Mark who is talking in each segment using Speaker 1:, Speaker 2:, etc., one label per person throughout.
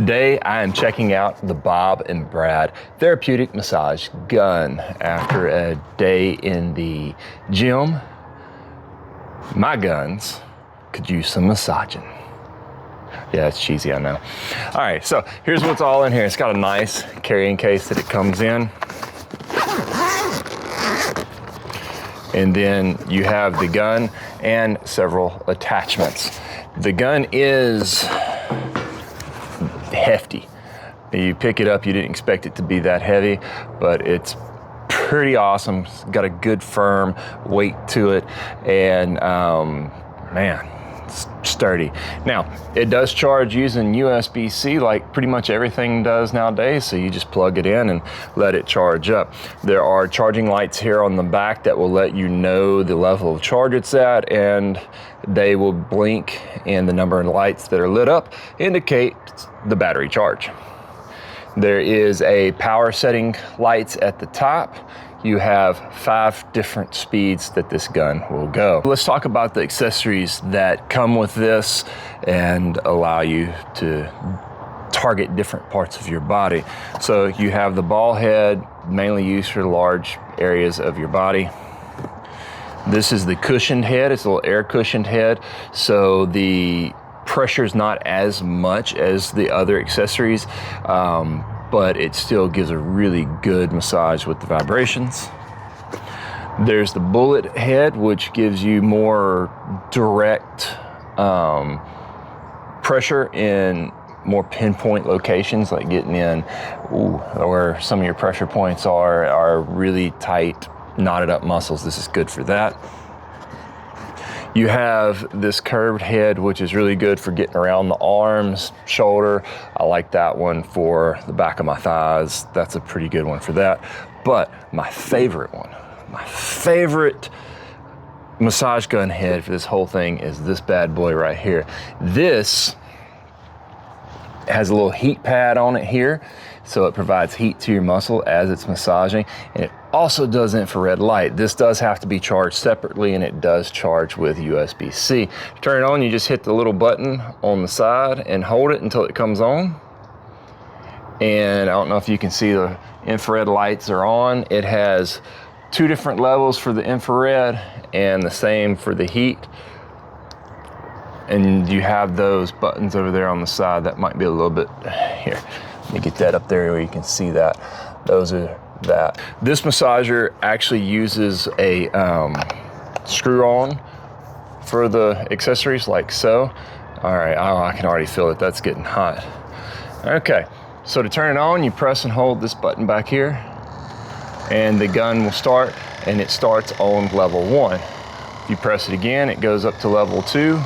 Speaker 1: Today I am checking out the Bob and Brad therapeutic massage gun. After a day in the gym, my guns could use some massaging. Yeah, it's cheesy, I know. All right, so here's what's all in here. It's got a nice carrying case that it comes in. And then you have the gun and several attachments. The gun is hefty. You pick it up, you didn't expect it to be that heavy, but it's pretty awesome. It's got a good firm weight to it, and man, it's sturdy. Now, it does charge using USB-C like pretty much everything does nowadays, so you just plug it in and let it charge up. There are charging lights here on the back that will let you know the level of charge it's at, and they will blink, and the number of lights that are lit up indicate the battery charge. There is a power setting lights at the top. You have 5 different speeds that this gun will go. Let's talk about the accessories that come with this and allow you to target different parts of your body. So you have the ball head, mainly used for large areas of your body. This is the cushioned head. It's a little air cushioned head, so the pressure is not as much as the other accessories, but it still gives a really good massage with the vibrations. There's the bullet head, which gives you more direct pressure in more pinpoint locations, like getting in where some of your pressure points are really tight, knotted up muscles. This is good for that. You have this curved head, which is really good for getting around the arms, shoulder. I like that one for the back of my thighs. That's a pretty good one for that. But my favorite one, my favorite massage gun head for this whole thing is this bad boy right here. This has a little heat pad on it here, so it provides heat to your muscle as it's massaging, and it also does infrared light. This does have to be charged separately, and it does charge with USB-C. To turn it on, you just hit the little button on the side and hold it until it comes on. And I don't know if you can see the infrared lights are on. It has 2 different levels for the infrared and the same for the heat. And you have those buttons over there on the side. That might be a little bit, here, let me get that up there where you can see that. Those are that. This massager actually uses a screw on for the accessories, like so. All right, oh, I can already feel it, that's getting hot. Okay, so to turn it on, you press and hold this button back here, and the gun will start, and it starts on level 1. If you press it again, it goes up to level 2,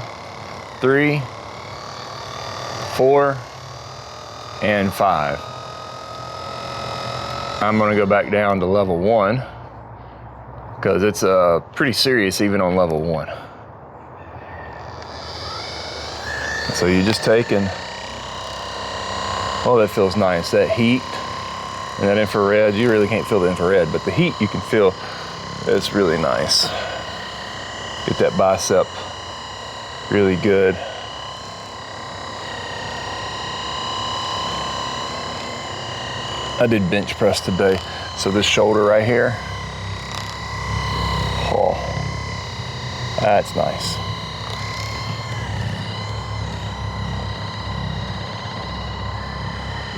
Speaker 1: 3, 4, and 5. I'm gonna go back down to level 1 because it's pretty serious even on level 1. So you just take and, oh, that feels nice. That heat and that infrared, you really can't feel the infrared, but the heat you can feel. It's really nice. Get that bicep really good. I did bench press today, so this shoulder right here, oh, that's nice.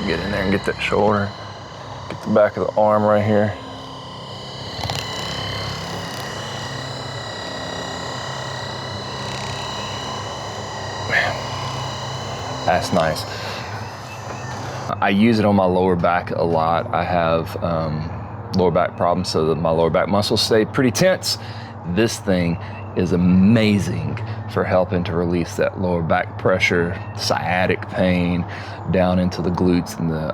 Speaker 1: Get in there and get that shoulder, get the back of the arm right here. Man, that's nice. I use it on my lower back a lot. I have lower back problems, so that my lower back muscles stay pretty tense. This thing is amazing for helping to release that lower back pressure, sciatic pain, down into the glutes and the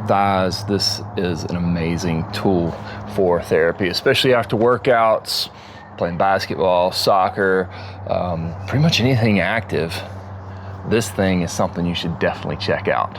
Speaker 1: thighs. This is an amazing tool for therapy, especially after workouts, playing basketball, soccer, pretty much anything active. This thing is something you should definitely check out.